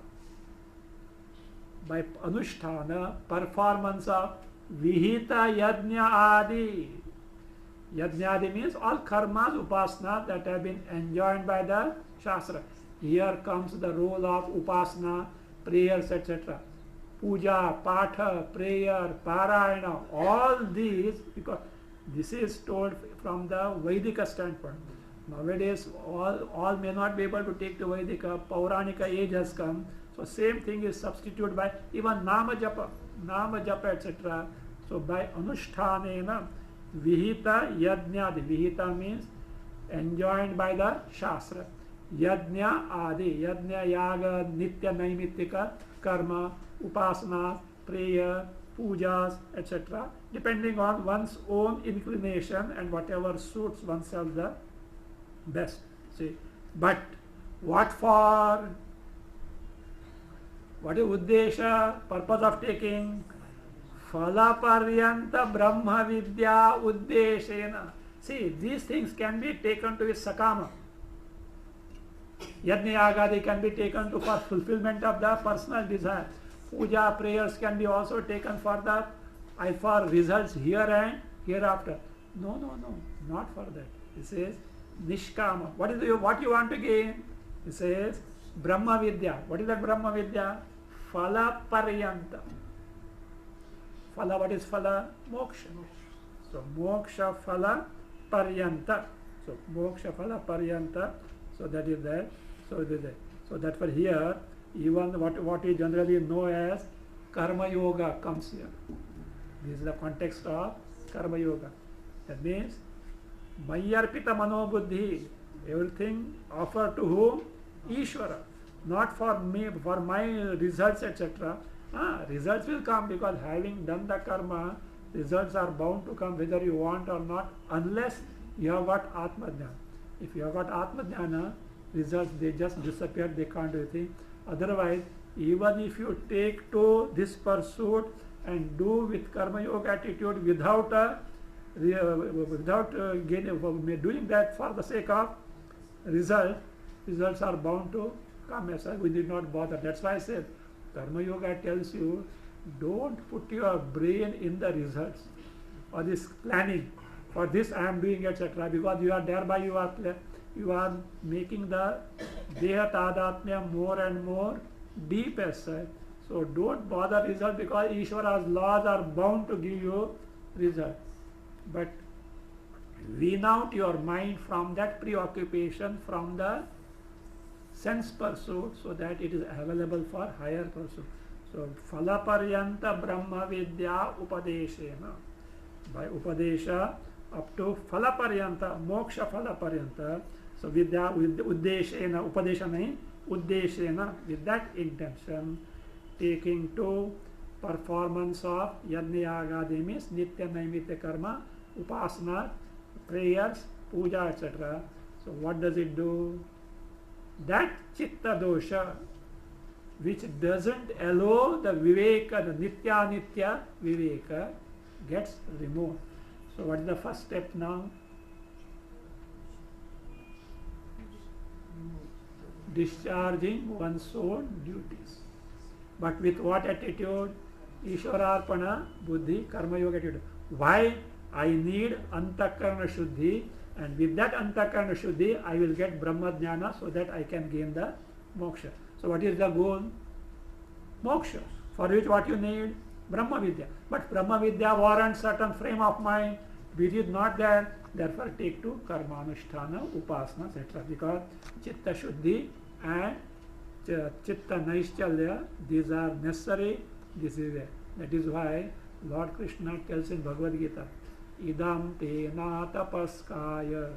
By Anusthana, performance of Vihita Yajna Adi. Yajna Adi means all karmas, upasana that have been enjoined by the Shastra. Here comes the role of upasana, prayers, etc. Puja, patha, prayer, parayana, all these, because this is told from the Vedika standpoint. Nowadays, all may not be able to take the Vedika, Pauranika age has come. So same thing is substituted by even Nama Japa, etc. So by Anushtanena, Vihita Yajnadi. Vihita means enjoined by the Shastra. Yajna Adi. Yajna Yaga, Nitya Naimittika, Karma, Upasana, Prayer, Pujas, etc. Depending on one's own inclination and whatever suits oneself the best. See, but what for? What is Uddesha, purpose of taking? Phala Paryanta Brahma Vidya Uddeshena. See, these things can be taken to its sakama. Yajna Yagadi can be taken to for fulfillment of the personal desire. Puja, prayers can be also taken for the for results here and hereafter. No, not for that. It says Nishkama. What you want to gain? It says Brahma Vidya. What is that Brahma Vidya? phala paryanta. Phala, what is phala? Moksha. So moksha phala paryanta. So moksha phala paryanta. So that is there. So it is there. So that for here, even what we generally know as karma yoga comes here. This is the context of karma yoga. That means mayarpita manobuddhi, everything offered to whom? Ishvara. Not for me, for my results, etc. Results will come because having done the karma, results are bound to come whether you want or not, unless you have got Atma Jnana. If you have got Atma Jnana, results they just disappear, they can't do anything. Otherwise, even if you take to this pursuit and do with karma yoga attitude without doing that for the sake of results are bound to come as well. We did not bother. That's why I said karma yoga tells you don't put your brain in the results or this planning. For this I am doing etc. Because you are thereby you are making the deha tadatmya more and more deep as such. So don't bother result because Ishvara's laws are bound to give you result. But wean out your mind from that preoccupation, from the sense pursuit, so that it is available for higher pursuit. So phala paryanta brahma vidya upadeshena. By upadesha up to phala paryanta, moksha phala paryanta. So vidya uddeshena, upadesha nahi, uddeshena, with that intention, taking to performance of yajna yagadi means nitya naimitya karma, upasana, prayers, puja, etc. So what does it do? That chitta dosha which doesn't allow the viveka, the nitya viveka, gets removed. So what is the first step now? Discharging one's own duties. But with what attitude? Ishwararpana buddhi, karma yoga attitude. Why? I need antakarana shuddhi, and with that antakarana shuddhi I will get brahma jnana so that I can gain the moksha. So what is the goal? Moksha. For which what you need? Brahma vidya. But Brahma vidya warrants certain frame of mind which is not there. Therefore take to karma anusthana, upasana, etc. Because chitta shuddhi and chitta naishchalya, these are necessary. This is it. That is why Lord Krishna tells in Bhagavad Gita, idam te na tapaskaya.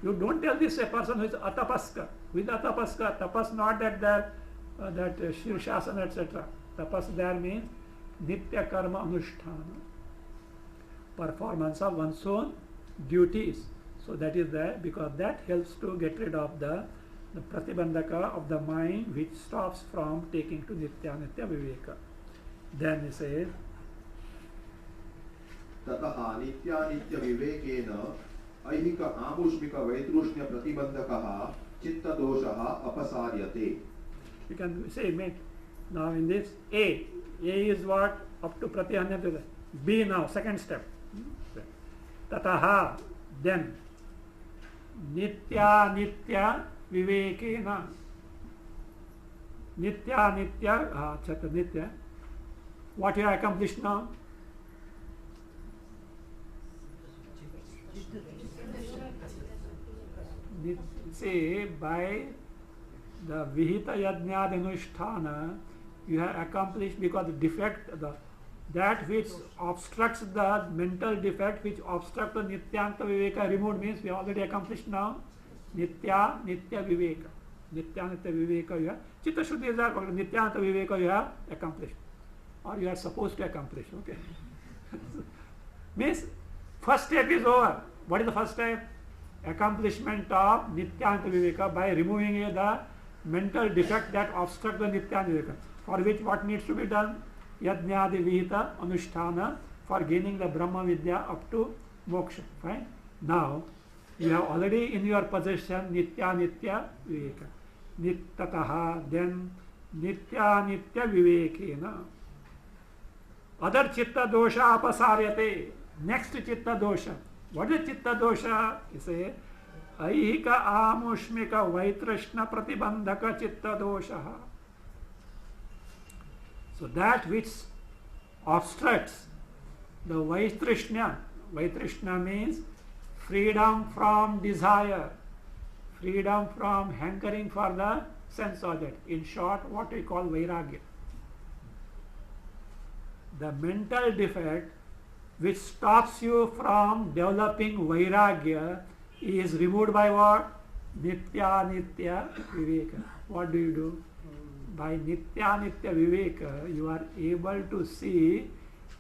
You don't tell this a person who is atapaska. With atapaska, tapas not that shirshasana, etc. Tapas there means nitya karma anusthana, performance of one's own duties. So that is there, because that helps to get rid of the pratibandhaka of the mind which stops from taking to nitya viveka. Then he says, ततः नित्यानित्य विवेकेन ऐहिक आमुष्मिक वैतृष्ण्य प्रतिबंधकः चित्तदोषः अपसार्यते. You can say, mate, now in this A is what? Up to pratihanya. B now, second step. Tataha, then nitya vivekena. Nitya. What you have accomplished now? Say by the vihita yajnad anusthana you have accomplished, because the defect, that which obstructs the mental defect which obstructs the nityanta viveka removed, means we have already accomplished now nitya viveka. Nityanitya viveka you have, chitta shuddhi is that, nityanitya viveka you have accomplished, or you are supposed to accomplish. Okay. Means first step is over. What is the first step? Accomplishment of nityanta viveka by removing the mental defect that obstructs the nityanta viveka. For which what needs to be done? Yajnadi vihita anusthana, for gaining the Brahma vidya up to moksha. Fine. Now you have already in your possession nitya viveka. Nittataha, then nitya vivekena. Other chitta dosha apasaryate. Next chitta dosha. What is chitta dosha? You say aihika amushmika vaitrashna pratibandhaka chitta dosha. So that which obstructs the Vaitrishna. Vaitrishna means freedom from desire, freedom from hankering for the sense object. In short, what we call Vairagya. The mental defect which stops you from developing Vairagya is removed by what? Nitya Nitya Viveka. What do? By Nitya Nitya Viveka, you are able to see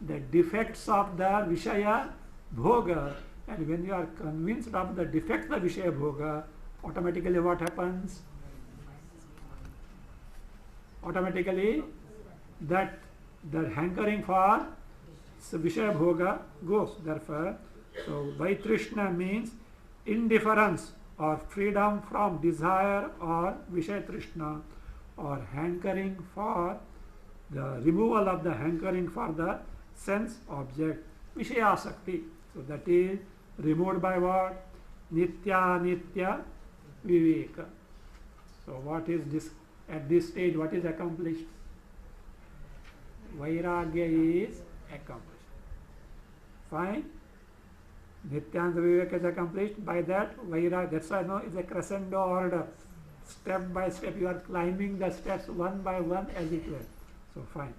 the defects of the Vishaya Bhoga. And when you are convinced of the defects of the Vishaya Bhoga, automatically what happens? Automatically that the hankering for Vishaya Bhoga goes. Therefore, so Vaitrishna means indifference or freedom from desire or Vishaya Trishna, or hankering for the removal of the hankering for the sense object, Vishaya Sakti. So that is removed by what? Nitya Nitya Viveka. So what is this? At this stage, what is accomplished? Vairagya is accomplished. Fine. Nityananda Viveka is accomplished. By that, Vairagya, that's why I know it's a crescendo order. Step by step, you are climbing the steps one by one as it were. So fine.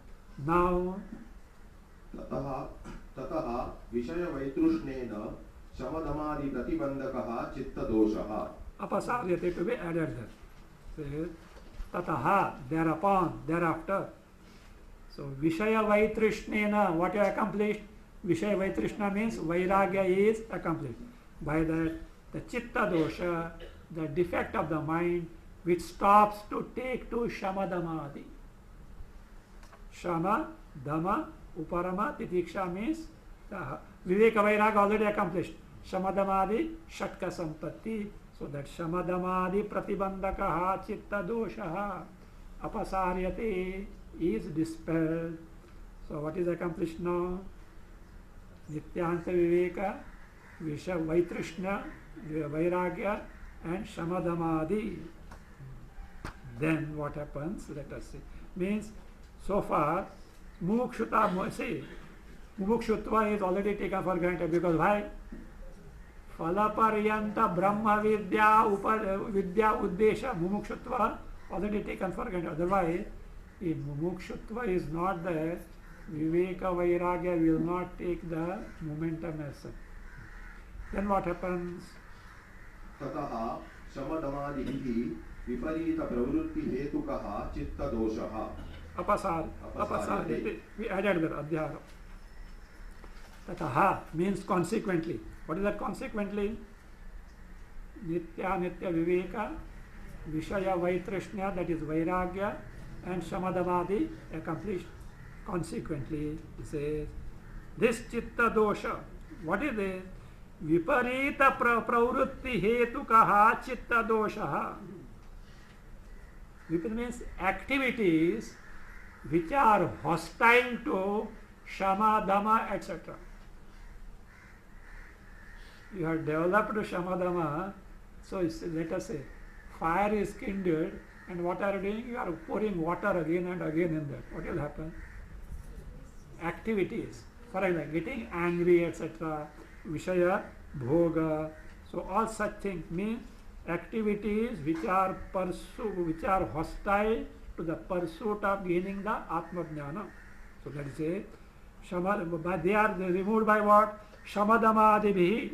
Now, ततः विषय वैतृष्णेन शमदमादि प्रतिबंधकः चित्तदोषः apasaryate to be added there. So, tataha, thereupon, thereafter. So Vishaya Vaitrishnena, what you accomplished? Vishaya Vaitrishna means Vairagya is accomplished. By that, the Chitta dosha, the defect of the mind, which stops to take to Shamadamadi. Shama, Dama, Uparama, Titiksha means Viveka Vairagya already accomplished. Shamadamadi, Shatka Sampatti. So that Shamadamadi Pratibandakaha Chitta doshaha apasaryate is dispelled. So what is accomplished now? Nityanta Viveka, Visha Vaitrishna, Vairagya and Shamadamadi. Then what happens? Let us see. Means so far Mumukshutva is already taken for granted, because why? Falaparyanta Brahma Vidya Uddesha Mumukshutva already taken for granted. Otherwise, if Mumukshutva is not there, Viveka Vairagya will not take the momentum as such. Then what happens? ततः शमदमादिभिः विपरीत प्रवृत्ति हेतुकः चित्तदोषः Apasar. We added that adhyara. Tataha means consequently. What is that consequently? Nitya Nitya Viveka, Vishaya Vaitrishnya, that is Vairagya, and Shamadamadi accomplished. Consequently, he says, this Chitta dosha, what is it? Viparita pravrutti hetukaha Chitta doshaha. Viparita means activities which are hostile to Shama, Dama, etc. You have developed Shama, Dama, so let us say fire is kindled, and what are you doing? You are pouring water again and again in that. What will happen? Activities, for example, getting angry, etc. Vishaya, Bhoga. So all such things mean activities which are hostile to the pursuit of gaining the Atma Jnana. So that is it. They are removed by what? Shamadamadibihi.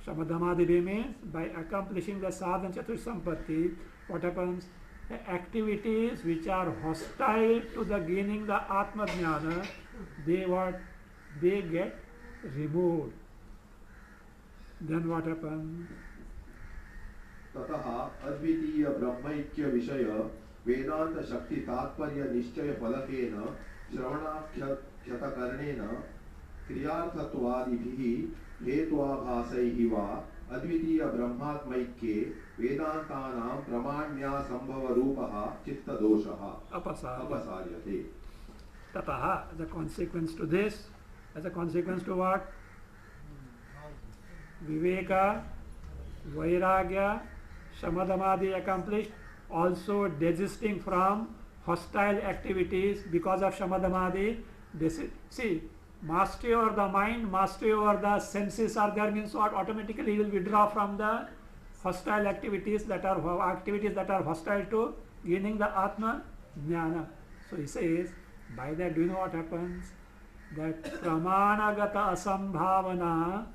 Shamadamadibihi means by accomplishing the sadhana chatur sampatti, what happens? The activities which are hostile to the gaining the Atma Jnana, they get removed. Then what happens? ततः अद्वितीय ब्रह्मैक्य विषय वेदांत शक्ति तात्पर्य निश्चय फलकेन श्रवणाख्यतकरणेन क्रियार्थत्वादिभिः हेत्वाभासैः वा अद्वितीय ब्रह्मात्मैक्ये वेदांतानां प्रमाण्या संभव रूपः चित्तदोषः अपसार्यते. Tataha, as a consequence to this, as a consequence to what? Viveka, Vairagya, Shamadamadi accomplished, also desisting from hostile activities because of shamadhamadi. This is, see, mastery over the mind, mastery over the senses are there, means what? Automatically he will withdraw from the hostile activities that are hostile to gaining the Atma Jnana. So he says, by that, do you know what happens? That pramanagata asambhavana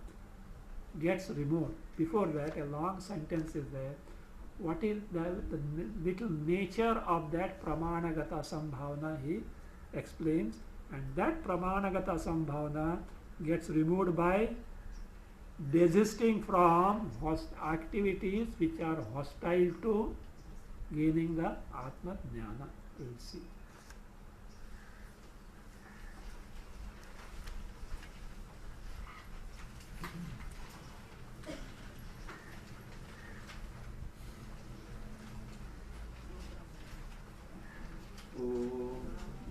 gets removed. Before that, a long sentence is there. What is the little nature of that pramanagata asambhavana, he explains. And that pramanagata asambhavana gets removed by desisting from activities which are hostile to gaining the Atma Jnana. We will see.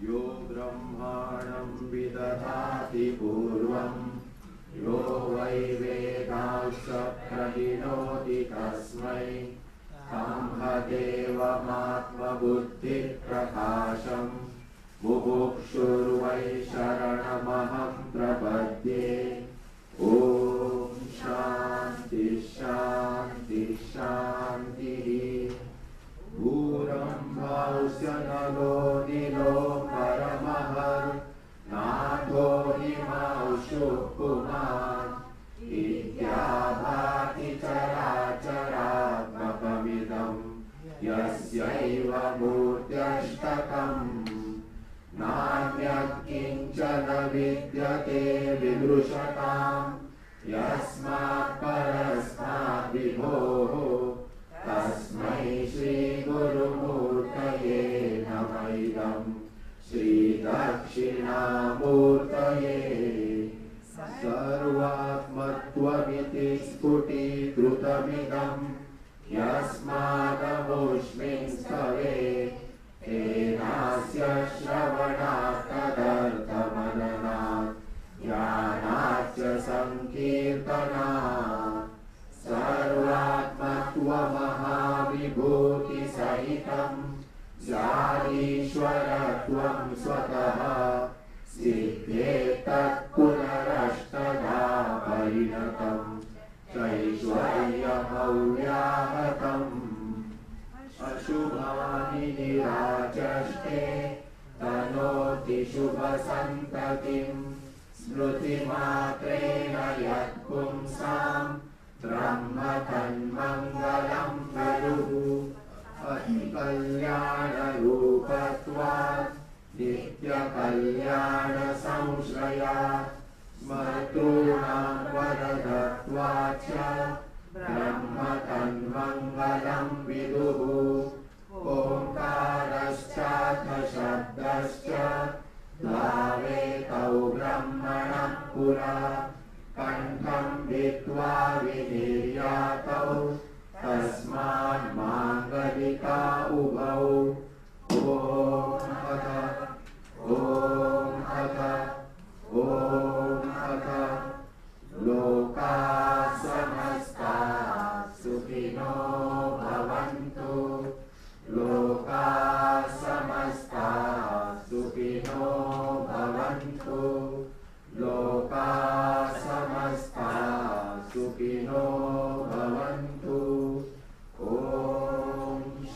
यो ब्रह्माणं विदधाति पूर्वं यो वै वेदांश प्रहिणोति तस्मै तं हदेवमात्मबुद्धिप्रकाशं मुमुक्षुर्वै शरणमहं प्रपद्ये। ॐ शान्ति शान्ति शान्तिः। भूरम्भस्य नलो निलो परमहर् नाथो हिमांशु पुमान् इत्याभाति चराचरात्मकमिदं यस्यैव मूर्त्यष्टकम् नान्यत् किञ्चन विद्यते विदृशताम् यस्मात् परस्मात् विभोः तस्मै श्री गुरुमूर्तये नमः इदं श्री दक्षिणामूर्तये। सर्वात्मत्वमिति स्फुटीकृतमिदं यस्मादमुष्मिन् स्थवे तेनास्य श्रवणात् तदर्थमननात् ज्ञानाच्च संकीर्तनात् सर्वात्मत्वमहाविभूतिसहितं स्यादीश्वरत्वं स्वतः सिद्धेत्तत् पुनरष्टधा परिणतं चैश्वर्यमव्याहतम्। अशुभानि निराचष्टे तनोति शुभसन्ततिं स्मृतिमात्रेण यत्पुंसाम् ब्रह्मतन्मङ्गलं विदुः। अतिकल्याणरूपत्वात् नित्यकल्याणसंश्रयात् स्मर्तॄणां वरदत्वात् च ब्रह्मतन्मङ्गलं विदुः। ओङ्कारश्चाथ शब्दश्च द्वावेतौ ब्रह्मणः पुरा कण्ठं भित्त्वा विनिर्यातौ तस्मान् माङ्गलिका उभौ। ॐ अथ लोकाः समस्ताः सुखिनो भवन्तु। लोकाः समस्ताः सुखिनो भवन्तु। लोकाः समस्ताः सुखिनो भवन्तु। ॐ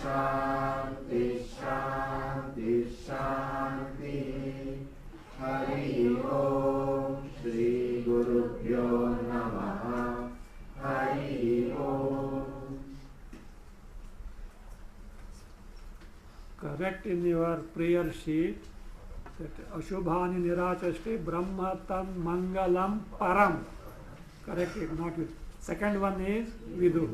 शान्ति शान्ति शान्तिः। हरिः ॐ श्री गुरुभ्यो नमः। हरिः ॐ। Correct in your prayer sheet that Ashubhani Nirachashti Brahmatam Mangalam Param. Correct it, not with. Second one is Vidu.